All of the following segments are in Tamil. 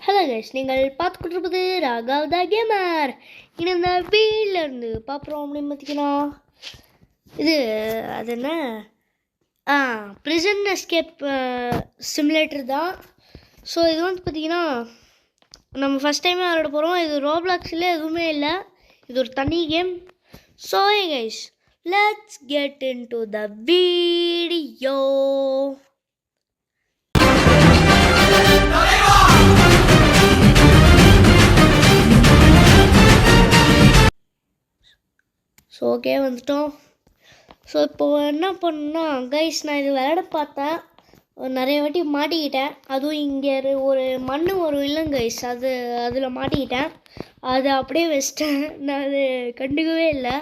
ஹலோ கைஸ், நீங்கள் பார்த்துக்கிட்டு ராகவ் த கேமர். இந்த வீட்டிலேருந்து பார்க்குறோம் அப்படின்னு பார்த்தீங்கன்னா இது அது என்ன ப்ரிசன் எஸ்கேப் சிமுலேட்டர் தான். ஸோ இது வந்து பார்த்திங்கன்னா நம்ம ஃபஸ்ட் டைமே விளையாட போகிறோம். இது ரோப்ளாக்ஸில் எதுவுமே இல்லை, இது ஒரு தனி game. So guys, let's get in to the video. So okay, வந்துட்டோம். ஸோ இப்போது என்ன பண்ணணும்னா கைஸ், நான் இது விளையாட பார்த்தேன், நிறைய வாட்டி மாட்டிக்கிட்டேன். அதுவும் இங்கே ஒரு மண் வரும் இல்லைங்க கைஸ், அதில் மாட்டிக்கிட்டேன். அதை அப்படியே வச்சிட்டேன், நான் அது கண்டுக்கவே இல்லை.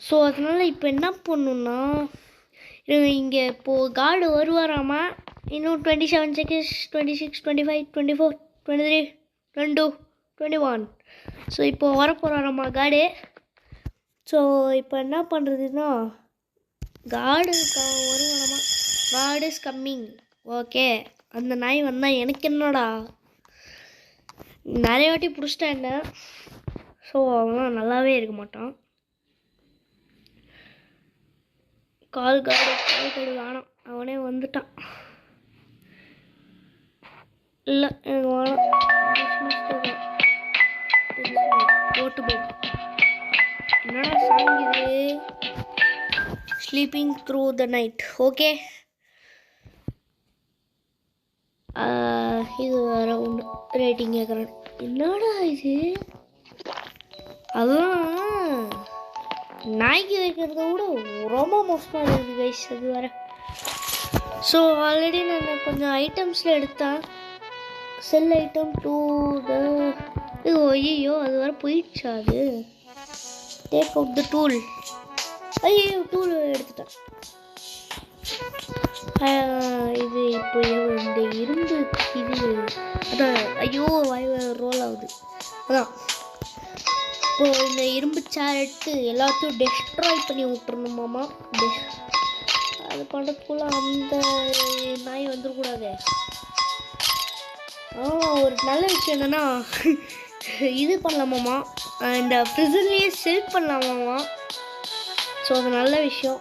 ஸோ அதனால் இப்போ என்ன பண்ணணுன்னா, இங்கே இப்போது கார்டு வருவாராமா. இன்னும் 27 செகண்ட்ஸ், 26, 25, 24, 23, 22, 21. ஸோ இப்போது வரப்போகிறாராமா கார்டு. ஸோ இப்போ என்ன பண்ணுறதுன்னா, கார்டு வருவாராமா. Guard is coming. ஓகே, அந்த நாய் வந்தால் எனக்கு என்னடா, நிறைய வாட்டி பிடிச்சிட்டேன் என்ன. ஸோ அவன் நல்லாவே இருக்க மாட்டான். கால் கார்டு வேணாம், அவனே வந்துட்டான். இல்லை எனக்கு வேணாம், போட்டு போய் என்னடா சாங் இது, sleeping through the night. Okay, இது வேற ஒன்று ரேட்டிங் கேட்குறேன். என்னடா இது, அதான் நாய்க்கு வைக்கிறத விட ரொம்ப மோசமாக இருக்குது கைஸ், அது வேறு. ஸோ ஆல்ரெடி நான் கொஞ்சம் ஐட்டம்ஸில் எடுத்தேன். செல் ஐட்டம் டூ த இது, ஐயோ அது வேறு போயிடுச்சா. அது டேக் அவுட் த டூல். ஐயோ டூல் எடுத்துட்டேன். இது இப்போ இந்த இரும்பு இது அதான், ஐயோ வாய் ரோல் ஆகுது. அதான் இப்போது இந்த இரும்பு சேர் எடுத்து எல்லாத்தையும் டெஸ்ட்ராய் பண்ணி விட்டுறணுமாமா. அது பண்ணுறதுக்குள்ள அந்த நாய் வந்துடக்கூடாது. ஒரு நல்ல விஷயம் என்னென்னா, இது பண்ணலாமாம்மா, இந்த ப்ரிசன்லேயே செல் பண்ணலாமாம்மா. ஸோ அது நல்ல விஷயம்.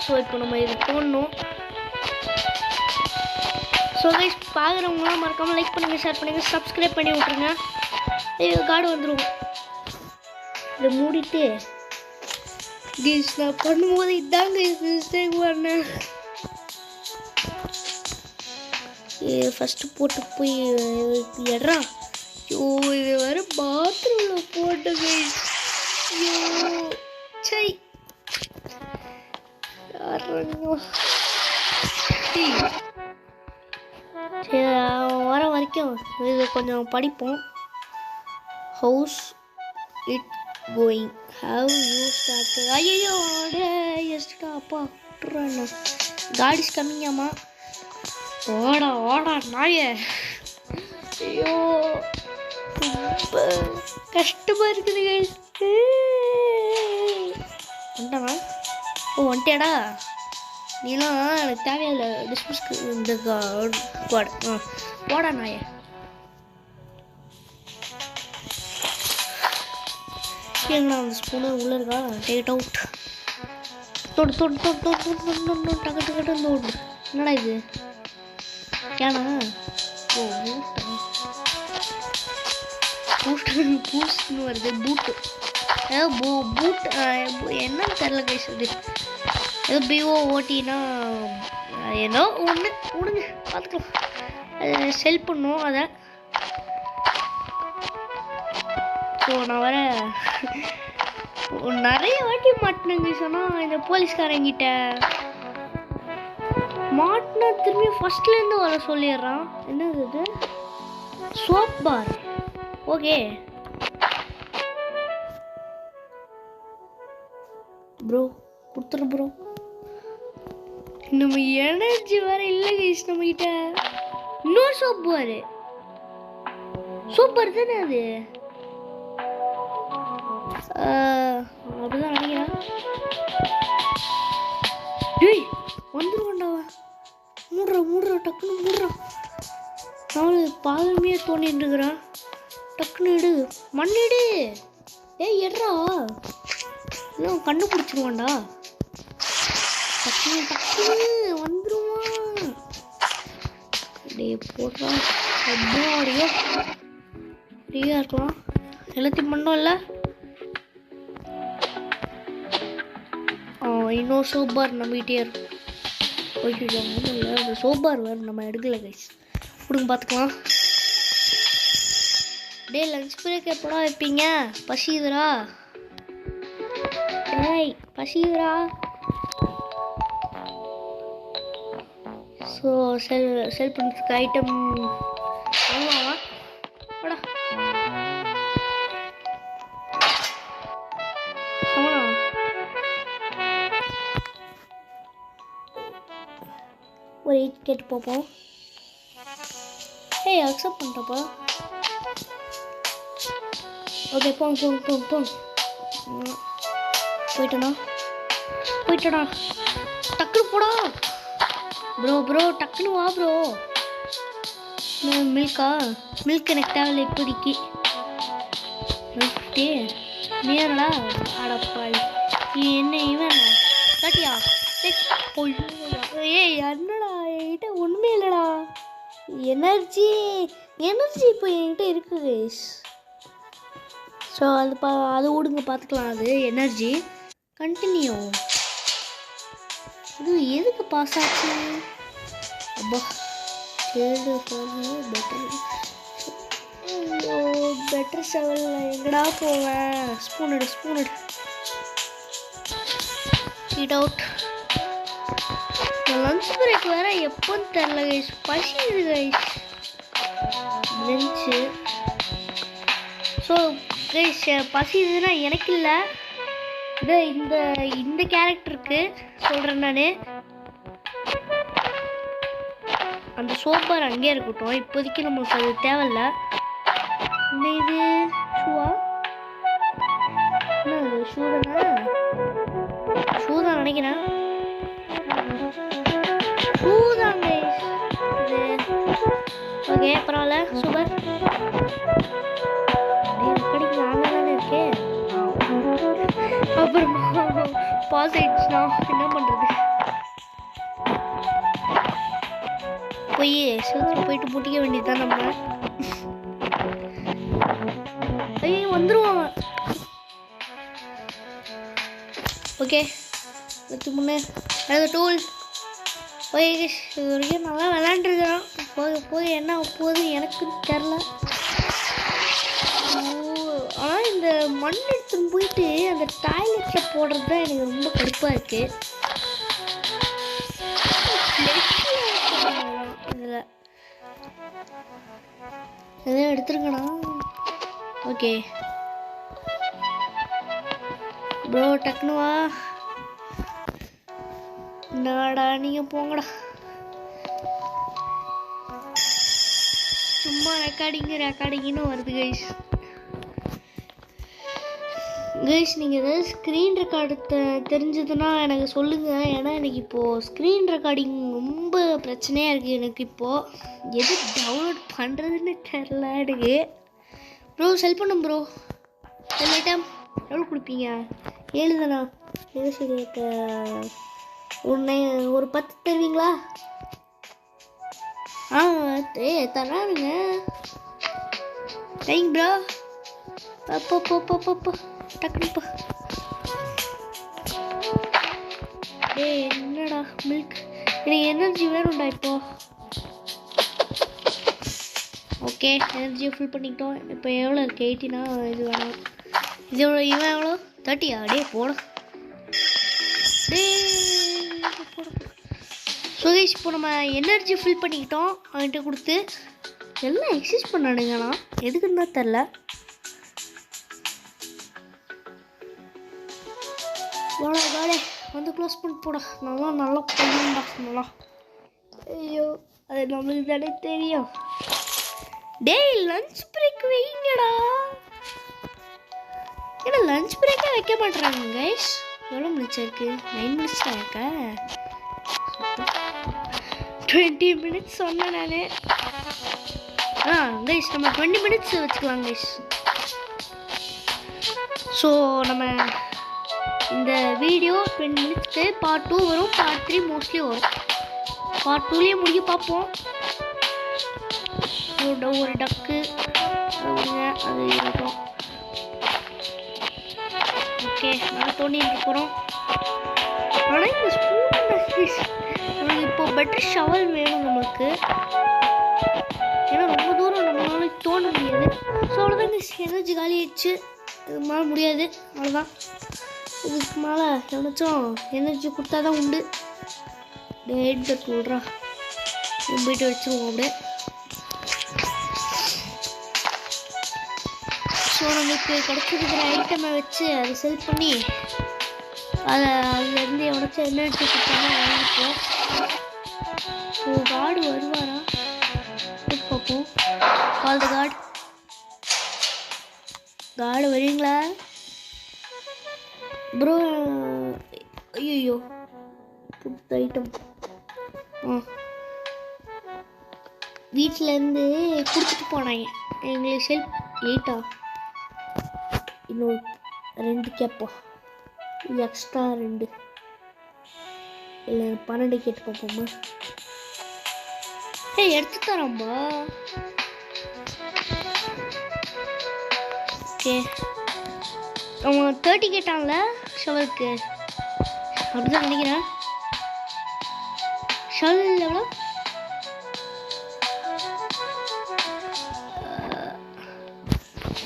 ஸோ இப்போ நம்ம இது போடணும். ஸோ கைஸ், பார்க்குறவங்களாம் மறக்காமல் லைக் பண்ணுங்கள், ஷேர் பண்ணுங்கள், சப்ஸ்கிரைப் பண்ணி விட்ருங்க. ஐயோ கார்டு வந்துடும். இதை மூடிட்டு கைஸ் நான் பண்ணும்போது இதாங்க மிஸ்டேக் பண்ணேன். ஃபஸ்ட்டு போட்டு போய் இடறா. ஐயோ இது வேறு பாத்ரூமில் போட்டு கைஸ். ஐயோ சை, வர வரைக்கும் இது கொஞ்சம் படிப்போம். How's it going, how you start. ஐயோ டே எஸ்டா அப்பா விட்டுறாண்ணா. God is கம்மிங்காமா. ஓடா ஓடா நாயே. ஐயோ ரொம்ப கஷ்டமாக இருக்குது கைஸ். வந்துட்டானா? ஓ வந்துட்டியாடா, நீலாம் எனக்கு தேவையில்லை. டிஸ்மிஸ்க்கு இந்த கார்டு போடா நாயே. ஏங்கண்ணா அந்த ஸ்பூனு உள்ளே இருக்கா, டேக் அவுட். தொடு தொடு தொடு தொடு தொடு டக்கு டக்கு நோடு. என்னடா இது, ஏன்னா ஓ பூஸ்ட்னு வருது. பூட்டு ஏதோ பூட் என்னன்னு தெரில கைஸ். அது ஏதோ பிஓ ஓட்டினா ஏதோ ஒன்று விடுங்க, பார்த்துக்கலாம். அது செல் பண்ணும் அதை. ஸோ நான் வர நிறைய வாட்டி மாட்டினங்க சொன்னால் இந்த போலீஸ்காரங்கிட்ட மாட்டினா திரும்பி ஃபஸ்ட்லேருந்து வர சொல்லிடுறான். என்னது இது, சோப் பார். ஓகே ப்ரோ கொடுத்துரு ப்ரோ. நம்ம எனர்ஜி வேறு இல்லை கைஸ் நம்மக்கிட்ட. இன்னொரு சோப் பார், சூப்பர் தானே அது. அப்படிதான் நினைக்கிறேன். வந்துருவான்டா. மூடுறா டக்குன்னு மூடுறா. அவனு பாதமையே தோண்டிட்டு இருக்கிறான். டக்குன்னு இடு, மண்ணிடு. ஏய் எட்ரா, இல்லை கண்டுபிடிச்சிருவான்டா. டக்குன்னு வந்துருவான். அப்படியே போடுறா. அப்படியோ ஃப்ரீயாக இருக்கலாம். எல்லாத்தையும் பண்ணோம் இல்லை. இன்னொரு சோப்பார் நம்மகிட்டே இருக்கும். ஓகே இல்லை, அந்த சோப்பார் வேறு நம்ம எடுக்கல கைஸ். கொடுங்க பார்த்துக்கலாம். டே லஞ்ச் பிரேக் எப்படா வைப்பீங்க? பசியுதுரா. ஏய் பசியுதுரா. ஸோ செல் பண்ணுறதுக்கு ஐட்டம் வாங்குவாங்க. போடா ஒரு எயிட் கேட்டு பார்ப்போம். ஏய் அக்செப்ட் பண்ணிட்டப்பா. ஓகே போங்க. போயிட்டடா. டக்குனு போடா ப்ரோ. டக்குனு வா ப்ரோ. மில்க் எனக்கு தேவையில்லை இப்போதைக்கு. நீ என்னடா அடப்பாய், நீ என்ன இவன் காட்டியா? ஏய் என்னடா, என்கிட்ட ஒன்றுமே இல்லைடா. எனர்ஜி இப்போ என்கிட்ட இருக்கு கைஸ். ஸோ அது விடுங்க, பார்த்துக்கலாம். அது எனர்ஜி கண்டினியூ. இது எதுக்கு பாஸ் ஆச்சு? அப்பா பெட்டர் செவல் எங்கடா போவேன்? ஸ்பூன் எடு. Heat out. லஞ்ச் பிரேக் வேற எப்போன்னு தெரில கைஸ். பசிக்குது கைஸ். லஞ்சு ஸோ கைஸ் பசிக்குதுன்னா எனக்கு இல்லை, இந்த கேரக்டருக்கு சொல்கிறேன் நான். அந்த சோப்பார் அங்கேயே இருக்கட்டும், இப்போதைக்கு நம்மளுக்கு அது தேவையில்லை. இது ஷூவா? என்ன அது ஷூ தான் நினைக்கிறேன். ஓகே பரவாயில்ல, சூப்பர். ரெக்கார்டிங் நாங்கள் தானே இருக்கே. அப்புறமா பாஸ் ஆயிடுச்சுனா என்ன பண்ணுறது? போயிட்டு முட்டிக்க வேண்டியதுதான் நம்ம. ஐயோ வந்துருவாங்க. ஓகே முன்னே டூல் இது வரைக்கும் நல்லா விளாண்டுருக்கிறான். போய் என்ன போகுது எனக்கு தெரில. ஆனால் இந்த மண் எடுத்துன்னு போயிட்டு அந்த டாய்லெட்டில் போடுறது தான் எனக்கு ரொம்ப கடுப்பாக இருக்குது. இதில் எதாவது எடுத்துருக்கணா? ஓகே ப்ரோ டக்குனு வா. என்னடா நீங்கள் போங்கடா. சும்மா ரெக்கார்டிங்னு வருது கைஸ். நீங்கள் ஏதாவது ஸ்க்ரீன் ரெக்கார்டு தெரிஞ்சதுன்னா எனக்கு சொல்லுங்கள். ஏன்னா எனக்கு இப்போது ஸ்க்ரீன் ரெக்கார்டிங் ரொம்ப பிரச்சனையாக இருக்குது. எனக்கு இப்போது எது டவுன்லோட் பண்ணுறதுன்னு தெரில எனக்கு. ப்ரோ செல் பண்ணும் ப்ரோ. செல் ஐட்டம் எவ்வளோ கொடுப்பீங்க? 7 தானா? சரி ஒரு 10 தருவீங்களா? தரானுங்க. Thank bro. அப்போ டக்குனுப்பா. என்னடா மில்க், எனக்கு எனர்ஜி வேணும்டா இப்போ. ஓகே எனர்ஜியை ஃபுல் பண்ணிக்கிட்டோம். இப்போ எவ்வளோ இருக்குது? 18. இது வேணாம். இது எவ்வளோ? இவன் எவ்வளோ? 30. போட. ஸோ கைஸ் இப்போ நம்ம எனர்ஜி ஃபில் பண்ணிக்கிட்டோம். அவன்கிட்ட கொடுத்து எல்லாம் எக்ஸசைஸ் பண்ணானுங்கண்ணா, எதுக்குன்னு தான் தெரில. வாடா வந்து க்ளோஸ் பண்ணி போட. நல்லா பண்ணுண்டா நல்லா. ஐயோ அது நம்மளுக்கு தானே தெரியும். டேய் லஞ்ச் பிரேக் வைங்கடா. ஏன்னா லஞ்ச் பிரேக்கே வைக்க மாட்டேறாங்க கைஸ். எவ்வளோ மினிட்ஸ் இருக்குது? 9 மினிட்ஸ் தான் இருக்கா? 20 minutes சொன்னேன் நான். கைஸ் நம்ம 20 minutes வச்சுக்கலாம் கைஸ். ஸோ நம்ம இந்த வீடியோ 20 minutesக்கு பார்ட் 2 வரும், பார்ட் 3 மோஸ்ட்லி வரும். பார்ட் 2லேயே முடிக்க பார்ப்போம். ஒரு டக்கு அது இருக்கும். ஓகே நான் தோண்டிட்டு போகிறோம். ஆனால் இந்த ஸ்பூன் நம்மளுக்கு இப்போ பெட்டர் ஷவல் வேணும் நமக்கு. ஏன்னா ரொம்ப தூரம் நம்மளால தோண்ட முடியாது. ஸோ அவ்வளோதான் எனர்ஜி காலி ஆயிடுச்சு. இதுக்கு மேலே முடியாது, அவ்வளோதான். இதுக்கு மேலே எவனாச்சும் எனர்ஜி கொடுத்தா தான் உண்டு. டேட் சொல்கிறா போயிட்டு வச்சுருவோம் அப்படியே. ஸோ நமக்கு கிடச்சிருக்கிற ஐட்டமை வச்சு அதை செல் பண்ணி அதுலேருந்து எவனாச்சும் எனர்ஜி கொடுத்தாங்க வாங்கிப்போம். ஸோ கார்டு வருவாரா பார்ப்போம். கால் த கார்டு. கார்டு வருவீங்களா ப்ரோ? ஐயோ புது ஐட்டம். வீட்டிலேருந்து கொடுத்துட்டு போனாங்க எங்களுக்கு செல்ஃப் 8 இன்னும் 2 கேட்போம். எக்ஸ்ட்ரா 2 இல்லை 12 கேட்டு பார்ப்போமா? எடுத்து தரோம்பா. ஓகே அவன் 30 கேட்டான்ல ஷவலுக்கு, அப்படிதான் நினைக்கிறேன். ஷவல் எவ்வளோ?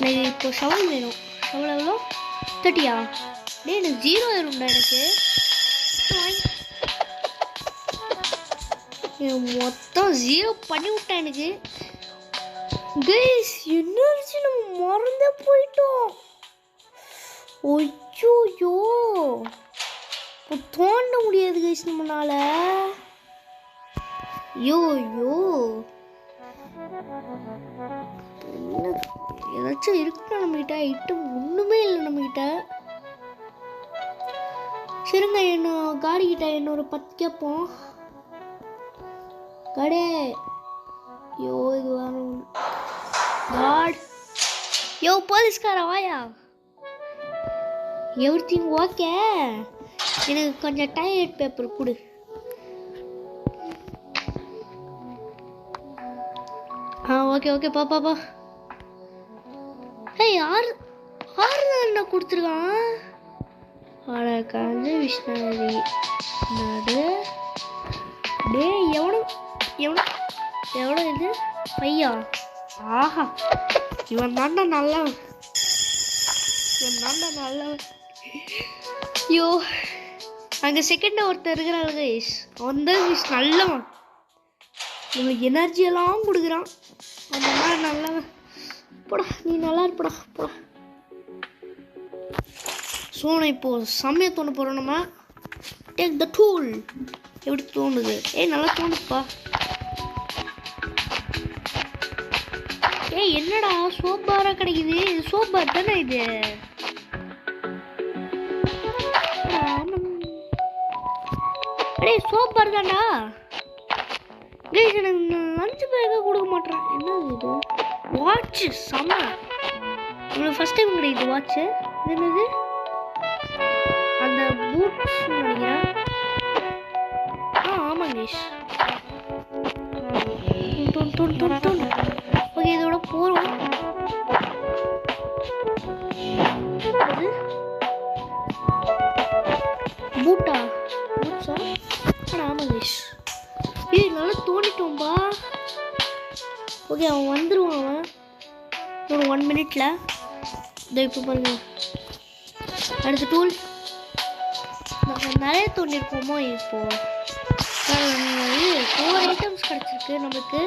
எனக்கு இப்போ ஷவல் வேணும். ஷவல் எவ்வளோ? 30யா? எனக்கு 0 வரும்டா. எனக்கு மொத்தம் 0 பண்ணி விட்டேன் எனக்கு. கைஸ் எனர்ஜி நம்ம மறந்தே போயிட்டோம். ஐயோயோ இப்போ தோண்ட முடியாது கைஸ் நம்மளால. ஐயோயோ ஏதாச்சும் இருக்குன்னா நம்மகிட்ட ஐட்டம் ஒன்றுமே இல்லை நம்மகிட்ட. சரிங்க இன்னும் காடிக்கிட்ட இன்னொரு 10 கேட்போம். கடே யோ இது வரும் காட். யோ போலீஸ்கார வாயா. Everything okay. எனக்கு கொஞ்சம் டாய்லெட் பேப்பர் கொடு. ஓகே ஓகே பாப்பா. யார் என்ன கொடுத்துருக்கான்? காஞ்ச விஷ்ணாரி நடு. டே எவனோ இது பையா. ஆஹா இவன் தாண்டா நல்லவன். ஐயோ அங்கே செகண்ட் ஒருத்தர் இருக்கிறாள் கைஸ். அவன் தான் நல்லவன். உங்களுக்கு எனர்ஜியெல்லாம் கொடுக்குறான். அந்த மாதிரி நல்லவன். போடா நீ நல்லா இருப்படா போடா. ஸோ நான் இப்போது செம்மையாக தோண போகிறோம். நம்ம டேக் த டூல். எப்படி தோணுது? நல்லா தோணுப்பா. என்னடா சோப் பாரா கிடைக்குது? சோப் பார் தானே இது? சோப் பார் தான்டா. எனக்கு லஞ்ச் பேக்காக கொடுக்க மாட்டேறான். என்னது இது? வாட்ச் செம்ம. உங்களுக்கு ஃபர்ஸ்ட் டைம் கிடைக்குது வாட்ச்சு. என்னது அந்த பூட்ஸ் நினைக்கிறேன். ஆமாம் கேஷ். ஓகே இதோட போகிறோம். பூட்டா பூட்ஸா? ஆமாம் கேஷ். நல்லா தோண்டிட்டோம்பா. ஓகே அவன் வந்துடுவான். அவன் ஒரு 1 minute இதோ இப்போ பாருங்க. அடுத்த டூல் நம்ம நிறைய தோண்டிருப்போமோ. இப்போது 4 ஐட்டம்ஸ் கிடச்சிருக்கு நம்மளுக்கு.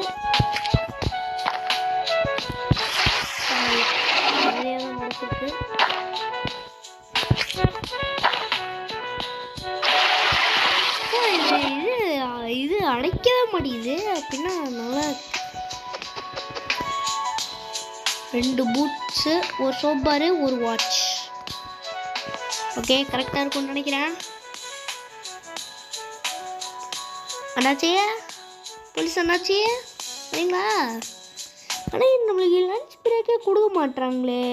நிறைய தான் கிடச்சிருக்கு. இது அடைக்கவே மாட்டேங்குது அப்படின்னா நல்லா. 2 பூட்ஸு, ஒரு சோப் பாரு, ஒரு வாட்ச். ஓகே கரெக்டாக இருக்கும்னு நினைக்கிறேன். அண்ணாச்சியே, போலீஸ் அண்ணாச்சியே சரிங்களா? ஆனால் நம்மளுக்கு லஞ்ச் பிரேக்கே கொடுக்க மாட்டாங்களே.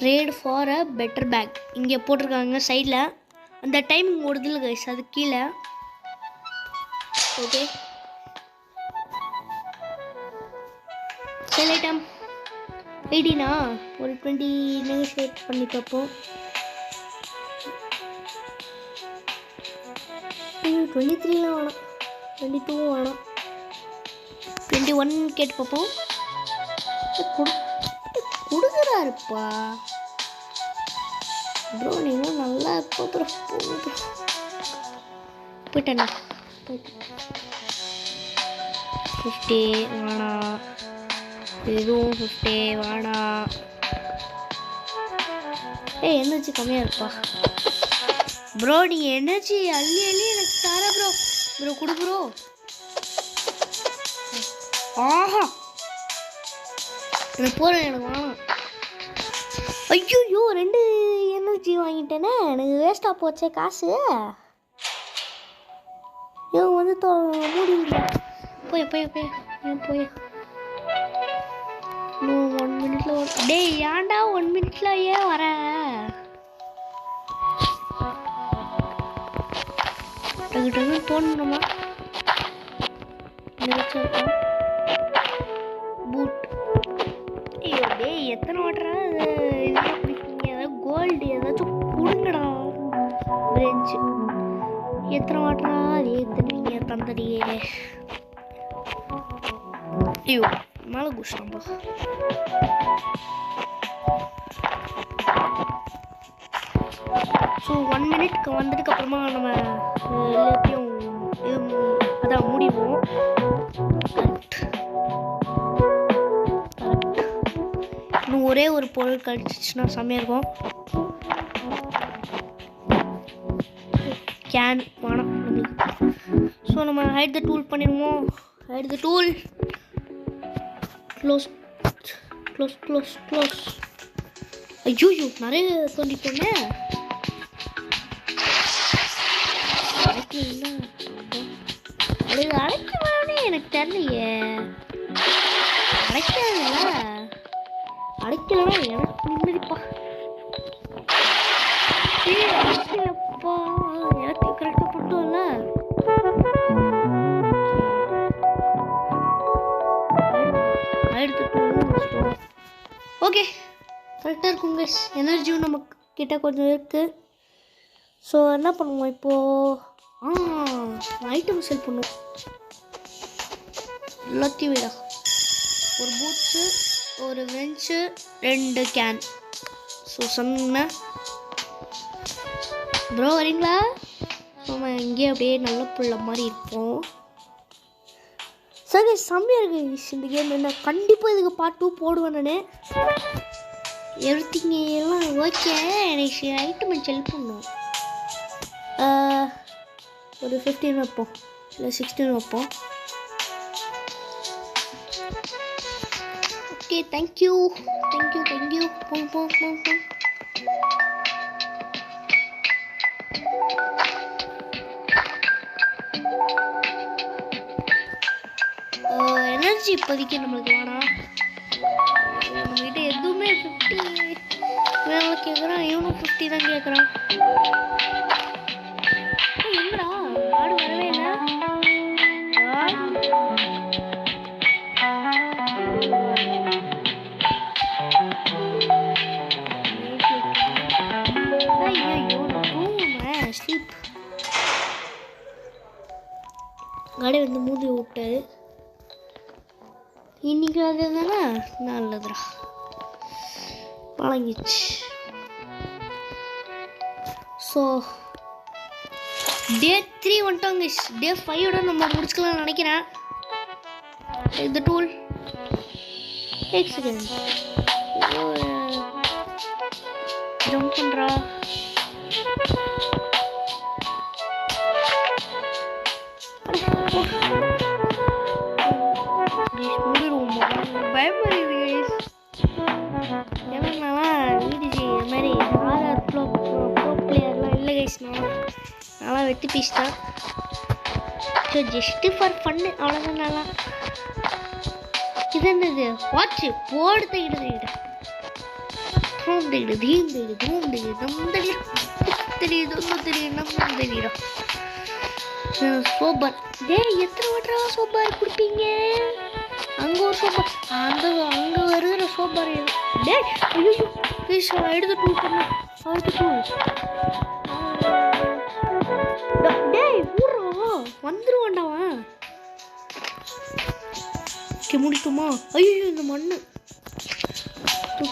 Trade for a better bag இங்கே போட்டிருக்காங்க சைடில். அந்த டைமிங் ஓடுதில்ல கைஸ், அது கீழே. ஓகே, சேல் ஐட்டம் 18 ஒரு 20 நெகோஷியேட் பண்ணி பார்ப்போம். 23 வேணாம், 22 வேணாம், 21 கேட்டு பார்ப்போம். கொடுக்குறாருப்பா ப்ரோ, நீங்கள் நல்லா இப்போ ப்ரோ போயிட்டேண்ணா. 50 வேணாம், இதுவும் 50 வேணாம். எனர்ஜி கம்மியாக இருப்பா ப்ரோ. நீங்கள் எனர்ஜி அள்ளி அள்ளி எனக்கு தர ப்ரோ. ப்ரோ கொடு ப்ரோ. ஆஹா, எனக்கு போகிறேன், எனக்கு வேணாம். ஐயோ 2 எனர்ஜி வாங்கிட்டேனே, எனக்கு வேஸ்ட்டாக போச்சே காசு. இவன் வந்து மூடி போய் போய் போய் போய் இன்னும் 1 மினிட்ல டேய் ஏன்டா 1 மினிட்ல ஏன் வர? டக்கு டக்கு தோணுமா? பூட். ஐயோ டேய் எத்தனை வாட்டரா இதெல்லாம் பிடிச்சிங்க? ஏதாவது கோல்டு ஏதாச்சும் கொடுங்கடா. பிரெஞ்சு எத்தனை வாட்டரா? அது எத்தனை தந்தடியே. ஐயோ மேலே குஷ்டாம்பா. ஸோ 1 மினிட்க்கு வந்ததுக்கு அப்புறமா நம்ம எல்லாத்தையும் அதான் முடிவோம். இன்னும் ஒரே ஒரு பொருள் கழிச்சிச்சுன்னா செம்மையாக இருக்கும். கேன் வேணாம் நம்மளுக்கு. ஸோ நம்ம ஹைட் த டூல் பண்ணிடுவோம். ஹைட் த tool. Close close close close. ஐயோ நிறைய தோண்டி போனேன். அது அடைக்கலானே எனக்கு தெரியலையே. அடைக்கல அடைக்கலனா எனக்கு நிம்மதிப்பா. அடைக்கலப்பா எனக்கு கரெக்டாக போட்டோம்ல. ஓகே கரெக்டாக இருக்குங்க. எனர்ஜியும் நம்ம கிட்ட கொஞ்சம் இருக்குது. ஸோ என்ன பண்ணுவோம் இப்போது? ஐட்டம் செல் பண்ணுவோம் எல்லாத்தையும் விட. ஒரு பூட்ஸு, ஒரு வெஞ்சு, 2 கேன். ஸோ சொன்ன ப்ரோ வரீங்களா? நம்ம இங்கேயே அப்படியே நல்ல புள்ள மாதிரி இருப்போம். சரி செம்மையாக இருக்கு இந்த கேம். என்ன கண்டிப்பாக இதுக்கு பார்ட் 2 போடுவேன் நான். எவ்ரிதிங் எல்லாம் ஓகே. எனக்கு ஐட்டம் செல் பண்ணும். ஒரு 15 வைப்போம், இல்லை 16 வைப்போம். Okay thank you thank you thank you. போங்க போங்க போங்க போங்க. எனர்ஜி இப்போதைக்கு நம்மளுக்கு வேணாம். நம்மகிட்ட எதுவுமே 50 வேலை கேட்குறான். இவனும் 50 தான் கேட்குறான். எங்கடா ஆடு வரவே இல்லை. ஸ்லீப் கடை வந்து மூடி விட்டாரு. இன்னைக்கு அது தானே நல்லதுடா பழங்கிச்சு. ஸோ டே 3 வந்துட்டாங்க. டே 5ஓட நம்ம முடிச்சுக்கலாம்னு நினைக்கிறேன். இந்த டூல் செகண்ட் ஜம்ப் பண்ணுறா. முடிடுவோம். பயப்படுது ஏன்னா வீடு ஒருத்தி பீஸ் தான். ஸோ ஜஸ்ட்டு ஃபார் ஃபன்னு, அவ்வளோதான். நல்லா இது என்னது வாட்சு போடு தைக்கிட்டு தூம் தைக்கிடு தீம் தைக்கிடு தூம் தைக்கிடு நம்ம தெரியுது ஒன்றும் தெரியும் நம்ம தெரியுதா. சோபார் எத்தனை வாட்டரா சோபார் கொடுப்பீங்க? அங்கே ஒரு சோபார், அங்கே வருகிற சோபார். ஐயோ எடுத்து பண்ண வந்துருவான்டாவன். முடிக்குமா? ஐயோ இந்த மண்ணு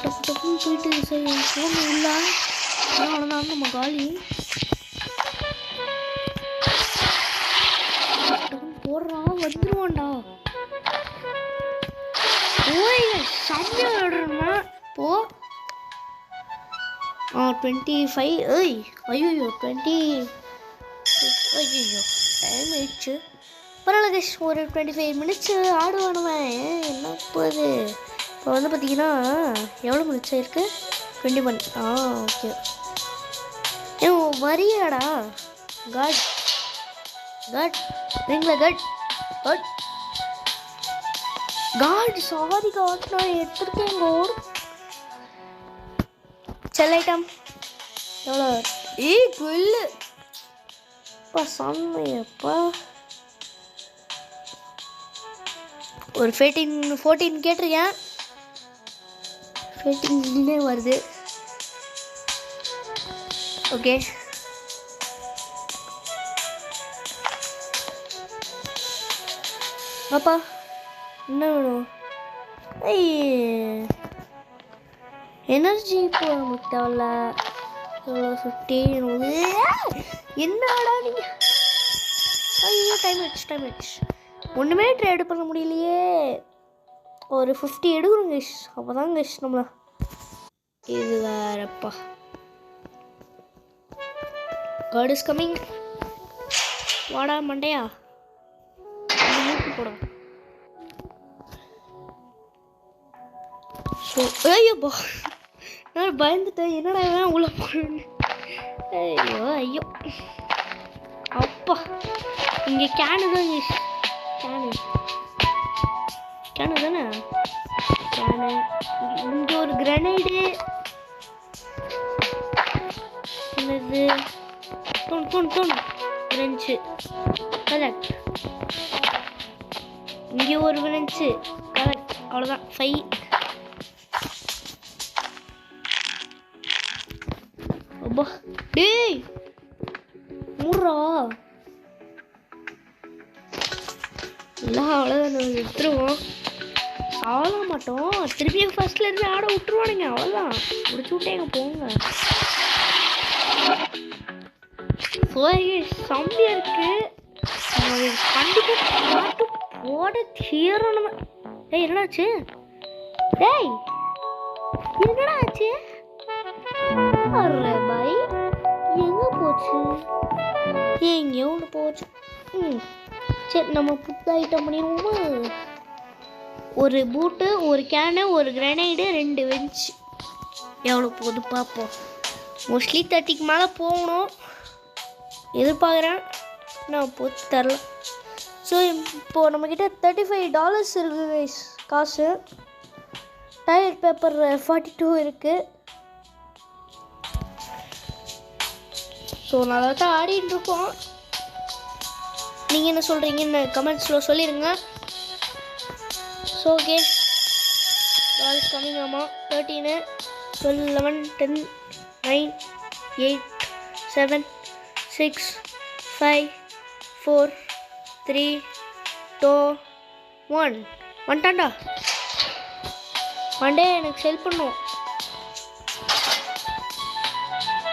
டப்பு டப்புன்னு போயிட்டு போகணும் இல்லை, அவ்வளோதான் நம்ம காலி. போடுறான் வந்துருவான்டா. ஓய் செம்மையா விளையாடுறா போ. 25. ஐயோ 20. ஐயோ டைம் ஆயிடுச்சு. பரவாயில்ல கைஸ், ஒரு 25 மினிட்ஸ் ஆடுவானுவன். என்ன போகுது இப்போ வந்து பார்த்தீங்கன்னா எவ்வளோ மினிட்ஸ் ஆயிருக்கு? 21. ஓகே. வரியாடா காட் காட் நீங்களா god god god sorry god, நான் எடுத்துருக்கேன் கோட். செல்லைட்டம் எவ்வளோ? 12. அப்பா சாமியப்பா. ஒரு 14 கேட்டிருக்கேன். 14 வருது. ஓகே பாப்பா என்ன வேணும்? எனர்ஜி இப்போ நமக்கு தேவையில்ல. 15 என்னடா நீங்கள்? ஐயோ டைம் ஆயிடுச்சு. ஒன்றுமே ட்ரேடு பண்ண முடியலையே. ஒரு 50 எடுக்கணும் கைஸ், அப்போ தான் கைஸ் நம்மள. இது வேறப்பா. God is coming. வாடா மண்டையா மூட்டு போட. ஸோ ஐயோப்பா நான் பயந்துட்டேன். என்னடா வேணா உள்ள போடுங்க. ஐயோ அப்பா இங்கே கேனு தான் கைஸ். கேனு தானே கேனு. இங்கே ஒரு கிரனைடு என்னது தூண் விரஞ்சு கரெக்ட். இங்கே ஒரு விரஞ்சு கரெக்ட். அவ்வளோதான் 5. அப்பா டேய் மூடுறா எல்லாம். அவ்வளோதான் எடுத்துருவோம். ஆள மாட்டோம். திருப்பியும் ஃபர்ஸ்ட்லேருந்து ஆட விட்டுருவானுங்க. அவ்வளோதான் முடிச்சு விட்டேங்க போங்க. செம்மையா இருக்கு. கண்டிப்பாக பாட்டு போட தீரணும். என்னடாச்சு? டேய் என்னடா ஆச்சு? பாய் எங்கே போச்சு? எங்கேயோ ஒன்று போச்சு. சரி நம்ம புது ஐட்டம் பண்ணிடுவோமா? ஒரு பூட்டு, ஒரு கேனு, ஒரு கிரனைடு, 2 வெஞ்ச். எவ்வளோ போகுது பார்ப்போம். மோஸ்ட்லி 30க்கு மேலே போகணும் எதிர்பார்க்குறேன். நான் போட்டு தரல. ஸோ இப்போது நம்மக்கிட்ட $35 இருக்குது காசு. டாய்லெட் பேப்பர் 42 இருக்குது. ஸோ நல்லா தான் ஆடிட்டு இருக்கோம். நீங்கள் என்ன சொல்கிறீங்கன்னு கமெண்ட்ஸில் சொல்லிடுங்க. So okay call coming. ஆமாம் 13, 12, 11, 10, 9, 8, 7, 6, 5, 4, 3, 2, 1 வந்துட்டான்டா. மண்டே எனக்கு செல் பண்ணும்.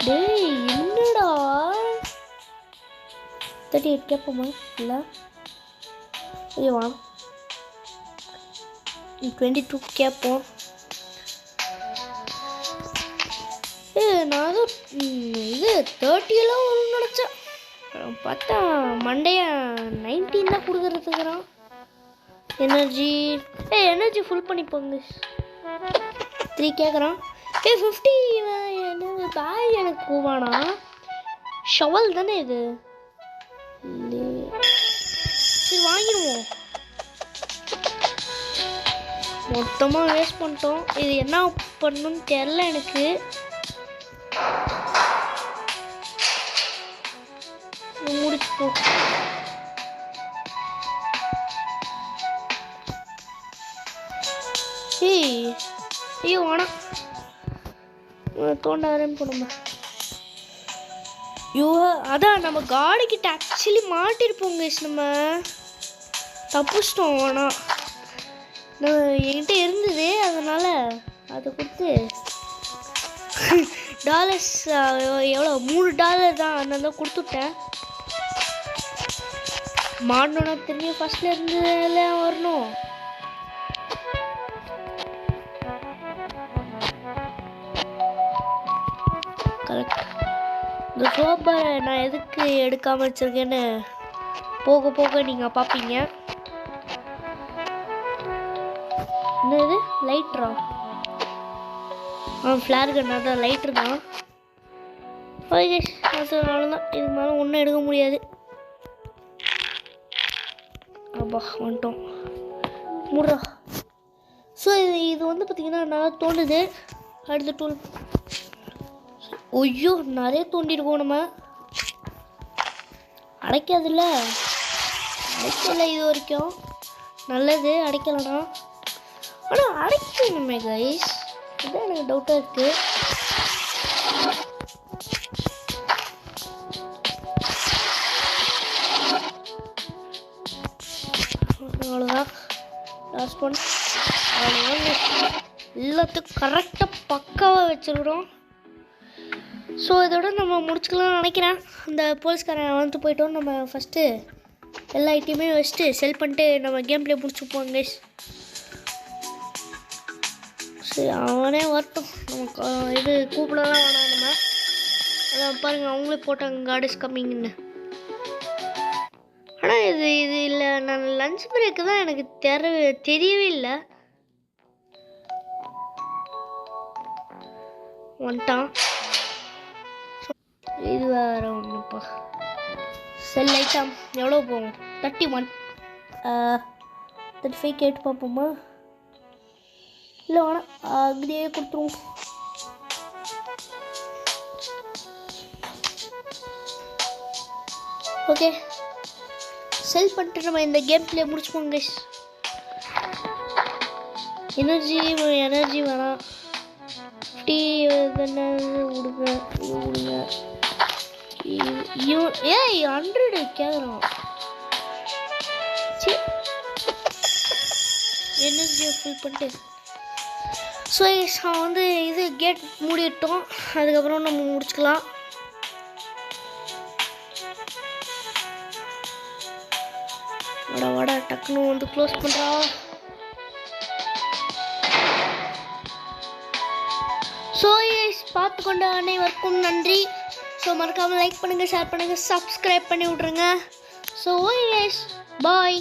டேய் என்னடா 38 கேட்போமா? இல்லை ஐயோ வா 22 கேட்போம். நான் இது 30 ஒன்று நினச்சேன். பார்த்தா மண்டைய 19 தான் கொடுக்குறதுக்குறான். Energy full பண்ணிப்போங்க. 3 கேட்குறான். 50 என்னது பாய் எனக்கு போவானா? ஷவல் தானே இது. சரி வாங்கிடுவோம். மொத்தமாக வேஸ்ட் பண்ணிட்டோம். இது என்ன பண்ணணும்னு தெரில எனக்கு. முடிச்சுப்போம். ஐயோ வேணாம், தோண்ட ஆரம்பிப்போம். ஐயோ அதான் நம்ம காடிக்கிட்ட ஆக்சுவலி மாட்டிருப்போம் கைஸ். நம்ம தப்பிச்சிட்டோம். ஆனால் என்கிட்ட இருந்தது, அதனால் அதை கொடுத்து டாலர்ஸ் எவ்வளோ $3 தான், அதனால கொடுத்துட்டேன். மாடணும்னா திரும்பி ஃபஸ்ட்டில் இருந்து வரணும். கரெக்ட். இந்த சோப்பரை நான் எதுக்கு எடுக்காமல் வச்சுருக்கேன்னு போக போக நீங்கள் பார்ப்பீங்க. என்னது லைட்ரா? ஃப்ளார் கன்னா தான், லைட்ரு தான். ஓகே அது அவ்வளோதான். இது மேலே ஒன்றும் எடுக்க முடியாது. அப்பா வந்துட்டோம் முட்றா. ஸோ இது வந்து பார்த்திங்கன்னா நல்லா தோணுது. அடுத்த டூல். ஐயோ நிறைய தோண்டிருக்கோம். நம்ம அடைக்காதுல்ல, அடைக்கல இது வரைக்கும். நல்லது அடைக்கலண்ணா. ஆனால் அடைக்கணுமே கைஸ், இதுதான் எனக்கு டவுட்டாக இருக்குது. அவ்வளோதான் லாஸ்ட் ஒன். அவ்வளோதான், எல்லாத்துக்கும் கரெக்டாக பக்காவாக வச்சுருக்குறோம். ஸோ இதோட நம்ம முடிச்சுக்கலாம்னு நினைக்கிறேன். அந்த போலீஸ்காரன் வந்து போயிட்டோம். நம்ம ஃபஸ்ட்டு எல்லா ஐட்டமே வச்சுட்டு செல் பண்ணிட்டு நம்ம கேம் ப்ளே முடிச்சுப்போம் கைஸ். சரி அவனே வரட்டும், நமக்கு இது கூப்பிடலாம் வேணாம். நம்ம அதான் பாருங்கள், அவங்களே போட்டாங்க காட் இஸ் கம்மிங்னு. ஆனால் இது இல்லை, நான் லஞ்ச் பிரேக்கு தான் எனக்கு தெரியவே இல்லை. வந்துட்டான். இது வேறு ஒன்றுப்பா. செல் ஐட்டம் எவ்வளோ போகும்? 31 35 கேட்டு பார்ப்போமா? இல்லை வேணாம், அப்படியே கொடுத்துருவோம். ஓகே செல் பண்ணிட்டு நம்ம இந்த கேம் ப்ளே முடிச்சுப்போம் கைஸ். எனர்ஜி வேணாம். 50 விடுங்க விடுங்க. ஏய் 100 கேட்குறோம். சரி எனர்ஜியை ஃபுல் பண்ணிட்டு ஸோ வந்து இது கேட் மூடிட்டோம். அதுக்கப்புறம் நம்ம முடிச்சுக்கலாம். வட டக்குன்னு வந்து க்ளோஸ் பண்ணுறா. ஸோ பார்த்து கொண்ட அனைவருக்கும் நன்றி. ஸோ மறக்காமல் லைக் பண்ணுங்கள், ஷேர் பண்ணுங்கள், சப்ஸ்கிரைப் பண்ணி விட்ருங்க. So bye.